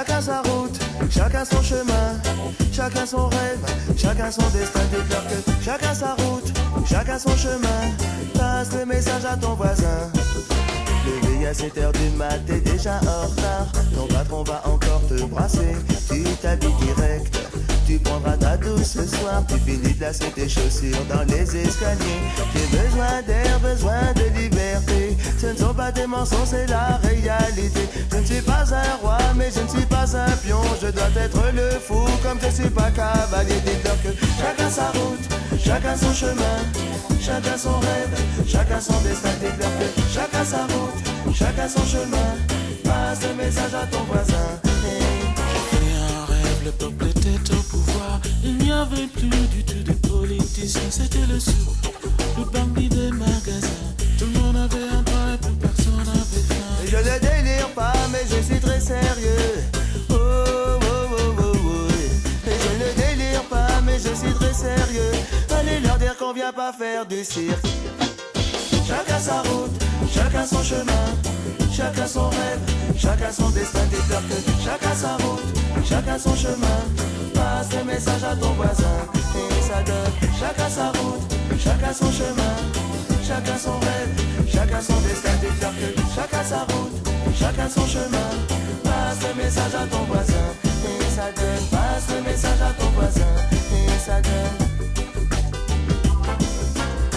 chacun sa route, chacun son chemin, chacun son rêve, chacun son destin. Déclare que chacun sa route, chacun son chemin. Passe le message à ton voisin. Levé à 7h du mat, t'es déjà en retard. Ton patron va encore te brasser. Tu t'habilles direct, tu prendras ta douce ce soir. Tu finis de lasser tes chaussures dans les escaliers. J'ai besoin d'air, besoin de liberté. Ce ne sont pas des mensonges, c'est la réalité. Je ne suis pas un roi, mais je ne suis pas un pion. Je dois être le fou, comme je suis pas cavalier. Dis-leur que chacun sa route, chacun son chemin, chacun son rêve, chacun son destin. Dis-leur que chacun sa route, chacun son chemin. Passe le message à ton voisin. J'ai fait un rêve, le peuple était au pouvoir. Il n'y avait plus du tout de politiciens, c'était le sou, le bandit des magasins. Tout le monde avait un droit et plus personne n'avait faim. Je ne délire pas, mais je suis très sérieux. Oh, oh, oh, oh, oh. Et je ne délire pas, mais je suis très sérieux. Allez leur dire qu'on vient pas faire du cirque. Chacun sa route, chacun son chemin, chacun son rêve, chacun son destin. Dis-leur que chacun sa route, chacun son chemin. Passe le message à ton voisin et ça donne. Chacun sa route, chacun son chemin, chacun son rêve, chacun son destin. Dis-leur que chacun sa route, chacun son chemin. Passe le message à ton voisin et ça donne. Passe le message à ton voisin et ça donne.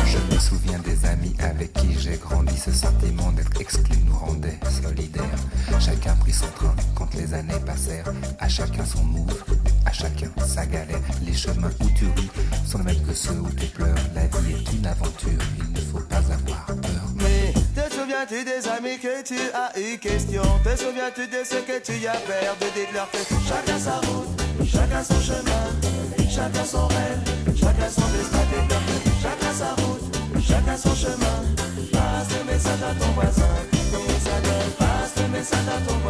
Je me souviens des amis avec qui j'ai grandi. Ce sentiment d'être exclu nous rendait solidaires. Chacun prit son train quand les années passèrent. À chacun son move, à chacun sa galère. Les chemins où tu ris sont les mêmes que ceux où tu pleures. La vie est une aventure, il ne faut pas avoir peur. Mais te souviens-tu des amis que tu as eu question? Te souviens-tu de ce que tu as perdu? Dites-leur que chacun sa route, chacun son chemin, chacun son rêve, chacun son destin. Dites-leur que chacun sa route, chacun son chemin. Passe le message à ton voisin et ça donne. Passe le message à ton voisin.